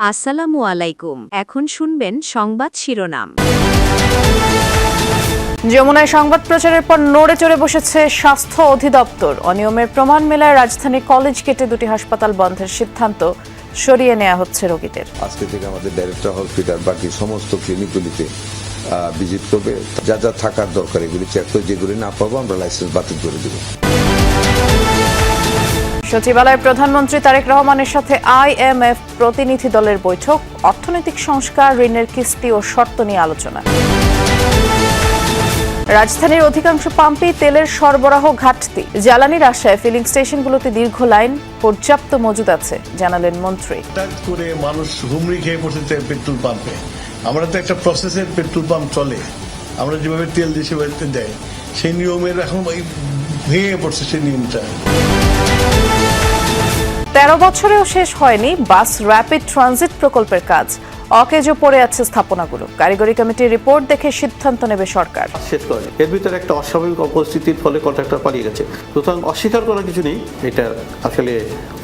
আসসালামু আলাইকুম। এখন শুনবেন সংবাদ শিরোনাম। যমুনায় সংবাদ প্রচারের পর নড়ে চড়ে বসেছে স্বাস্থ্য অধিদপ্তর। অনিয়মের প্রমাণ মেলায় রাজধানী কলেজ গেটে দুটি হাসপাতাল বন্ধের সিদ্ধান্ত, সরিয়ে নেওয়া হচ্ছে রোগীদের। আজকে থেকে আমাদের ডাইরেক্টর হসপিটাল বাকি সমস্ত ক্লিনিকগুলিতে ভিজিট করবে, যা যা থাকার দরকার এগুলি চেক করে, যেগুলি না পাবো আমরা লাইসেন্স বাতিল করে দেব। সচিবালয়ে প্রধানমন্ত্রী তারেক রহমানের সাথে IMF প্রতিনিধি দলের বৈঠক। অর্থনৈতিক সংস্কার, ঋণের কিস্তি ও শর্ত নিয়ে আলোচনা। রাজধানীর অধিকাংশ পাম্পেই তেলের সরবরাহ ঘাটতি। জ্বালানির আশায় ফিলিং স্টেশনগুলোতে দীর্ঘ লাইন, পর্যাপ্ত মজুদ আছে জানালেন মন্ত্রী। হঠাৎ করে মানুষ হুমড়ি খেয়ে পড়ছে পেট্রোল পাম্পে। আমরা তো একটা প্রসেসের পেট্রোল পাম্প চলে, আমরা যেভাবে তেল দেশে বাড়িতে দেয় সেই নিয়মের এখন ভেঙে পড়ছে সেই নিয়মটা। 13 বছরেও শেষ হয়নি বাস র্যাপিড ট্রানজিট প্রকল্পের কাজ। অকেজো পড়ে আছে স্থাপনাগুলো। কারিগরি কমিটির রিপোর্ট দেখে সিদ্ধান্ত নেবে সরকার। শেষ করেনি, এর ভিতরে একটা অস্বাভাবিক পরিস্থিতির ফলে কন্ট্রাক্টর পালিয়ে গেছে। সুতরাং অস্বীকার করার কিছু নেই, এটা আসলে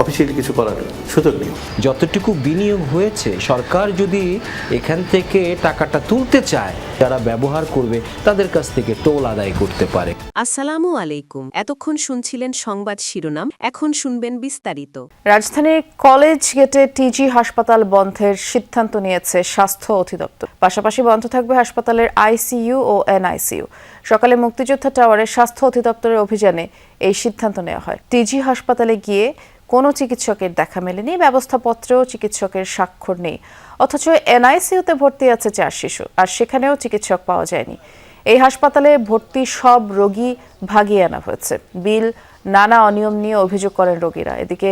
অফিসিয়ালি কিছু করার সুযোগ নেই। যতটুকু বিনিয়োগ হয়েছে, সরকার যদি এখান থেকে টাকাটা তুলতে চায়, যারা ব্যবহার করবে তাদের কাছ থেকে টোল আদায় করতে পারে। আসসালামু আলাইকুম। এতক্ষণ শুনছিলেন সংবাদ শিরোনাম, এখন শুনবেন বিস্তারিত। রাজধানীর কলেজ গেটে টিজি হাসপাতাল বন্ধের সিদ্ধান্ত নিয়েছে স্বাস্থ্য অধিদপ্তর। পাশাপাশি বন্ধ থাকবে হাসপাতালের ICU ও NICU। সকালে মুক্তিযোদ্ধা টাওয়ারে স্বাস্থ্য অধিদপ্তরের অভিযানে এই সিদ্ধান্ত নেওয়া হয়। টিজি হাসপাতালে গিয়ে কোনো চিকিৎসকের দেখা মেলেনি, ব্যবস্থাপত্রেও চিকিৎসকের স্বাক্ষর নেই। অথচ NICUতে ভর্তি আছে 4 শিশু, আর সেখানেও চিকিৎসক পাওয়া যায়নি। এই হাসপাতালে ভর্তি সব রোগী ভাগিয়ে আনা হয়েছে। বিল, নানা অনিয়ম নিয়ে অভিযোগ করেন রোগীরা। এদিকে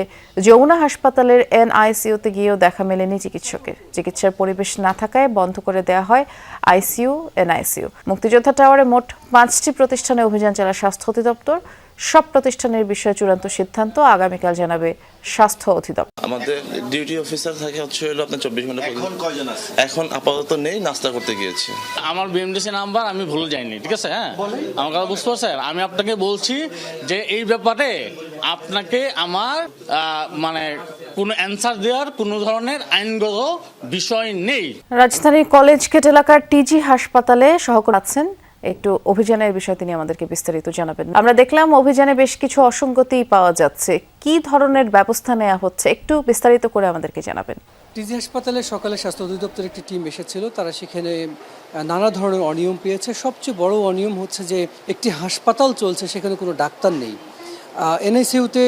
যমুনা হাসপাতালের NICUতে গিয়েও দেখা মেলেনি চিকিৎসকের। চিকিৎসার পরিবেশ না থাকায় বন্ধ করে দেওয়া হয় ICU, NICU। মুক্তিযোদ্ধা টাওয়ারে মোট 5টি প্রতিষ্ঠানে অভিযান চালায় স্বাস্থ্য অধিদপ্তর। সব প্রতিষ্ঠানের বিষয়ে চূড়ান্ত সিদ্ধান্ত আগামীকাল জানাবে স্বাস্থ্য অধিদপ্তর। আমাদের ডিউটি অফিসার থাকে হচ্ছে আপনার 24 ঘন্টা। এখন কয়জন আছে? এখন আপাতত নেই, নাস্তা করতে গিয়েছে। আমার BMDC নাম্বার আমি ভুলে যাইনি, ঠিক আছে? হ্যাঁ, আমার কথা বুঝতে পারছেন? আমি আপনাকে বলছি যে এই ব্যাপারে আপনাকে আমার মানে কোনো অ্যান্সার দেওয়ার কোনো ধরনের আইনগত বিষয় নেই। রাজধানীর কলেজ গেট এলাকার টিজি হাসপাতালে সহকর্মী আছেন, একটু অভিযানের বিষয়ে তিনি আমাদেরকে বিস্তারিত জানাবেন। আমরা দেখলাম অভিযানে বেশ কিছু অসঙ্গতি পাওয়া যাচ্ছে, কি ধরনের ব্যবস্থা নেওয়া হচ্ছে একটু বিস্তারিত করে আমাদেরকে জানাবেন। টিজি হাসপাতালে সকালে স্বাস্থ্য অধিদপ্তরের একটি টিম এসেছিল, তারা সেখানে নানা ধরনের অনিয়ম পেয়েছে। সবচেয়ে বড় অনিয়ম হচ্ছে যে একটি হাসপাতাল চলছে, সেখানে কোনো ডাক্তার নেই। NICUতে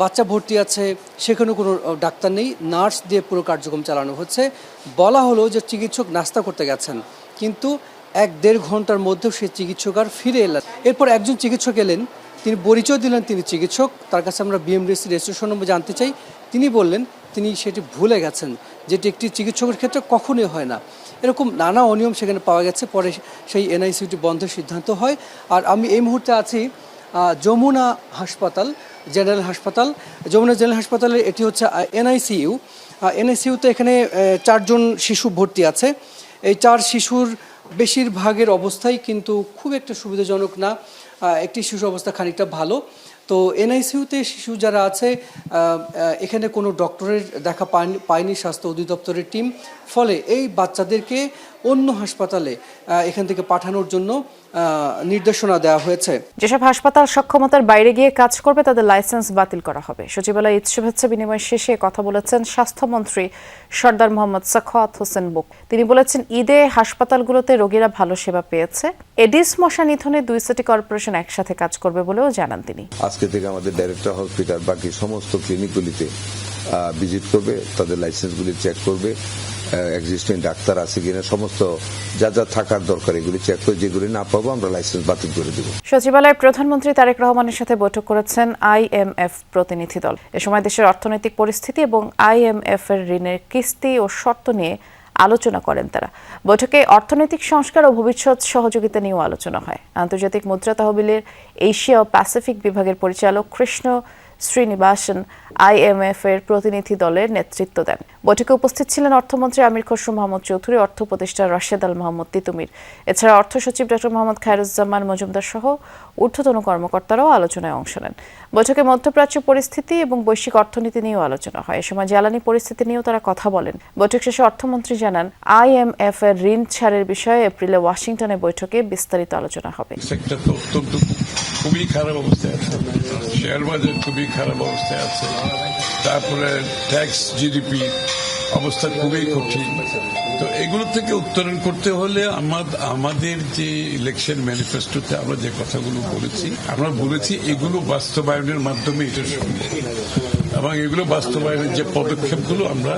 বাচ্চা ভর্তি আছে, সেখানে কোনো ডাক্তার নেই, নার্স দিয়ে পুরো কার্যক্রম চালানো হচ্ছে। বলা হলো যে চিকিৎসক নাস্তা করতে গেছেন, কিন্তু 1-1.5 ঘন্টার মধ্যেও সেই চিকিৎসক আর ফিরে এলেন। এরপর একজন চিকিৎসক এলেন, তিনি পরিচয় দিলেন তিনি চিকিৎসক। তার কাছে আমরা BMDC রেজিস্ট্রেশন নম্বর জানতে চাই। তিনি বললেন তিনি সেটি ভুলে গেছেন, যেটি একটি চিকিৎসকের ক্ষেত্রে কখনোই হয় না। এরকম নানা অনিয়ম সেখানে পাওয়া গেছে। পরে সেই NICUটি বন্ধের সিদ্ধান্ত হয়। আর আমি এই মুহূর্তে আছি যমুনা হাসপাতাল, জেনারেল হাসপাতাল। যমুনা জেনারেল হাসপাতালের এটি হচ্ছে NICU। NICUতে এখানে 4 জন শিশু ভর্তি আছে। এই 4 শিশুর বেশিরভাগের অবস্থাই কিন্তু খুব একটা সুবিধাজনক না। একটি শিশু অবস্থা খানিকটা ভালো। তো NICUতে শিশু যারা আছে, এখানে কোনো ডক্টরের দেখা পায়নি স্বাস্থ্য অধিদপ্তরের টিম। ফলে এই বাচ্চাদেরকে অন্য হাসপাতালে এখান থেকে পাঠানোর জন্য নির্দেশনা দেওয়া হয়েছে। যেসব হাসপাতাল সক্ষমতার বাইরে গিয়ে কাজ করবে তাদের লাইসেন্স বাতিল করা হবে। সচিবালয়ে ঈদ শুভেচ্ছা বিনিময় শেষে কথা বলেছেন স্বাস্থ্যমন্ত্রী সরদার মোহাম্মদ সাখাওয়াত হোসেন বুক। তিনি বলেছেন, ঈদে হাসপাতালগুলোতে রোগীরা ভালো সেবা পেয়েছে। এডিস মশা নিধনে 2 সিটি কর্পোরেশন একসাথে কাজ করবে বলেও জানান তিনি। আজকে থেকে আমাদের ডাইরেক্টর হসপিটাল বাকি সমস্ত ক্লিনিকগুলিতে ভিজিট করবে, তাদের লাইসেন্সগুলি চেক করবে, এক্সিস্টিং ডাক্তার আছে কিনা, সমস্ত যা যা থাকার দরকার এগুলি চেক করে, যেগুলি না পাবো আমরা লাইসেন্স বাতিল করে দেব। সচিবালয়ে প্রধানমন্ত্রী তারেক রহমানের সাথে বৈঠক করেছেন IMF প্রতিনিধি দল। এ সময় দেশের অর্থনৈতিক পরিস্থিতি এবং IMF এর ঋণের কিস্তি ও শর্ত নিয়ে আলোচনা করেন তারা। বৈঠকে অর্থনৈতিক সংস্কার ও ভবিষ্যৎ সহযোগিতা নিয়েও আলোচনা হয়। আন্তর্জাতিক মুদ্রা তহবিলের এশিয়া ও প্যাসিফিক বিভাগের পরিচালক কৃষ্ণ শ্রীনিবাসন IMF এর প্রতিনিধি দলের নেতৃত্ব দেন। বৈঠকে উপস্থিত ছিলেন অর্থমন্ত্রী আমির খসরু মাহমুদ চৌধুরী, অর্থ উপদেষ্টা রাশেদ আল মাহমুদ তিতুমির। এছাড়া অর্থ সচিব ডক্টর মোহাম্মদ খায়রুজ্জামান মজুমদার সহ ঊর্ধ্বতন কর্মকর্তারাও আলোচনায় অংশ নেন। বৈঠকে মধ্যপ্রাচ্য পরিস্থিতি এবং বৈশ্বিক অর্থনীতি নিয়েও আলোচনা হয়। এ সময় জ্বালানি পরিস্থিতি নিয়েও তারা কথা বলেন। বৈঠক শেষে অর্থমন্ত্রী জানান, IMF এর ঋণ ছাড়ের বিষয়ে এপ্রিলে ওয়াশিংটনে বৈঠকে বিস্তারিত আলোচনা হবে। সেক্টর তো অত্যন্ত খুবই খারাপ অবস্থায় আছে, শেয়ার বাজার খুবই খারাপ অবস্থায় আছে, তারপরে ট্যাক্স জিডিপি অবস্থা খুবই কঠিন। তো এগুলো থেকে উত্তরণ করতে হলে আমাদের যে ইলেকশন ম্যানিফেস্টোতে আমরা যে কথাগুলো বলেছি, আমরা বলেছি এগুলো বাস্তবায়নের মাধ্যমে এটা সম্ভব, এবং এগুলো বাস্তবায়নের যে পদক্ষেপগুলো আমরা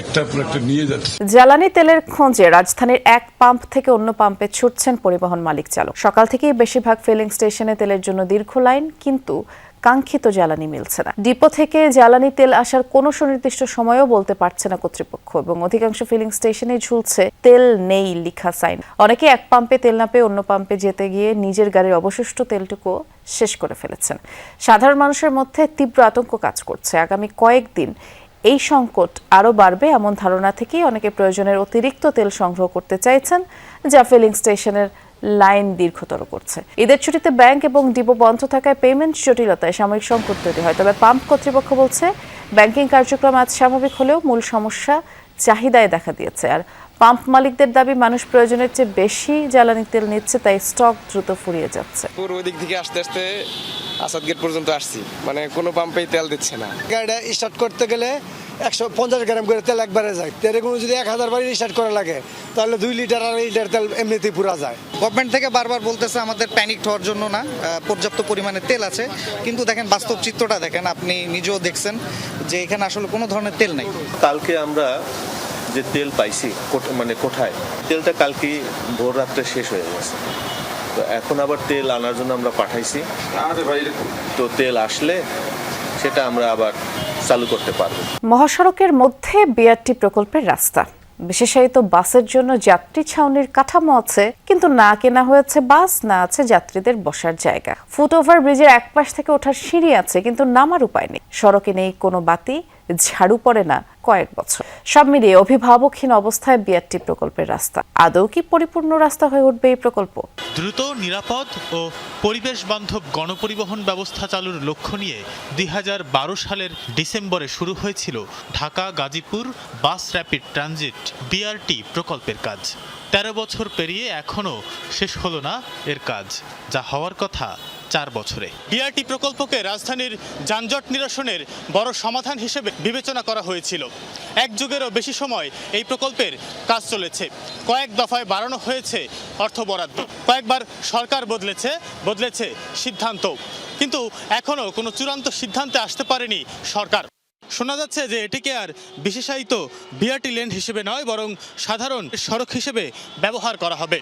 একটা পর একটা নিয়ে যাচ্ছি। জ্বালানি তেলের খোঁজে রাজধানীর এক পাম্প থেকে অন্য পাম্পে ছুটছেন পরিবহন মালিক চালক। সকাল থেকেই বেশিরভাগ ফিলিং স্টেশনে তেলের জন্য দীর্ঘ লাইন, কিন্তু কাঙ্ক্ষিত জ্বালানি মিলছে না। ডিপো থেকে জ্বালানি তেল আসার কোনো সুনির্দিষ্ট সময়ও বলতে পারছে না কর্তৃপক্ষ, এবং অধিকাংশ ফিলিং স্টেশনে ঝুলছে তেল নেই লেখা সাইন। অনেকে এক পাম্পে তেল না পেয়ে অন্য পাম্পে যেতে গিয়ে নিজের গাড়ির অবশিষ্ট তেলটুকু শেষ করে ফেলেছেন। সাধারণ মানুষের মধ্যে তীব্র আতঙ্ক কাজ করছে। আগামী কয়েকদিন এই সংকট আরও বাড়বে এমন ধারণা থেকেই অনেকে প্রয়োজনের অতিরিক্ত তেল সংগ্রহ করতে চাইছেন, যা ফিলিং স্টেশনের লাইন দীর্ঘতর করছে। ঈদের ছুটিতে ব্যাংক এবং ডিপো বন্ধ থাকায় পেমেন্ট জটিলতায় সাময়িক সংকট তৈরি হয়। তবে পাম্প কর্তৃপক্ষ বলছে, ব্যাংকিং কার্যক্রম আজ স্বাভাবিক হলেও মূল সমস্যা চাহিদায় দেখা দিয়েছে। আর পাম্প মালিকদের দাবি, মানুষ প্রয়োজনের চেয়ে বেশি জ্বালানি তেল নিচ্ছে, তাই স্টক দ্রুত ফুরিয়ে যাচ্ছে। ওই দিক থেকে আস্তে আস্তে আসাদ গেট পর্যন্ত আসছি, মানে কোনো পাম্পেই তেল দিচ্ছে না। গাড়িটা স্টার্ট করতে গেলে 150 গ্রাম করে তেল একবারে যায়। তেলেগুলো যদি 1000 বার স্টার্ট করা লাগে, তাহলে 2 লিটার আর লিটার তেল এমনিতেই পুরা যায়। গভর্নমেন্ট থেকে বারবার বলতেছে আমাদের প্যানিক হওয়ার জন্য না, পর্যাপ্ত পরিমাণে তেল আছে, কিন্তু দেখেন বাস্তব চিত্রটা দেখেন, আপনি নিজেও দেখছেন যে এখানে আসলে কোনো ধরনের তেল নাই। কালকে আমরা যে তেল পাইছি মানে কোঠায়, তেলটা কালকে ভোর রাত্রে শেষ হয়ে গেছে। তো এখন আবার তেল আনার জন্য আমরা পাঠাইছি, তো তেল আসলে সেটা আমরা আবার চালু করতে পারবো। মহাসড়কের মধ্যে BRT প্রকল্পের রাস্তা, বিশেষায়িত বাসের জন্য যাত্রী ছাউনির কাঠামো আছে, কিন্তু না কেনা হয়েছে বাস, না আছে যাত্রীদের বসার জায়গা। ফুটওভার ব্রিজের এক পাশ থেকে ওঠার সিঁড়ি আছে, কিন্তু নামার উপায় নেই। সড়কে নেই কোনো বাতি, ঝাড়ু পড়ে না কয়েক বছর। সব মিলিয়ে অভিভাবকহীন অবস্থায় BRT প্রকল্পের রাস্তা। আদৌ কি পরিপূর্ণ রাস্তা হয়ে উঠবে এই প্রকল্প? দ্রুত, নিরাপদ ও পরিবেশ বান্ধব গণপরিবহন ব্যবস্থা চালুর লক্ষ্য নিয়ে 2012 সালের ডিসেম্বরে শুরু হয়েছিল ঢাকা গাজীপুর বাস র্যাপিড ট্রানজিট BRT প্রকল্পের কাজ। 13 বছর পেরিয়ে এখনও শেষ হলো না এর কাজ, যা হওয়ার কথা 4 বছরে। BRT প্রকল্পকে রাজধানীর যানজট নিরসনের বড় সমাধান হিসেবে বিবেচনা করা হয়েছিল। এক যুগেরও বেশি সময় এই প্রকল্পের কাজ চলেছে। কয়েক দফায় বাড়ানো হয়েছে অর্থ বরাদ্দ, কয়েকবার সরকার বদলেছে সিদ্ধান্ত, কিন্তু এখনও কোনো চূড়ান্ত সিদ্ধান্তে আসতে পারেনি সরকার। শোনা যাচ্ছে যে এটিকে আর বিশেষায়িত BRT লেন হিসেবে নয়, বরং সাধারণ সড়ক হিসেবে ব্যবহার করা হবে।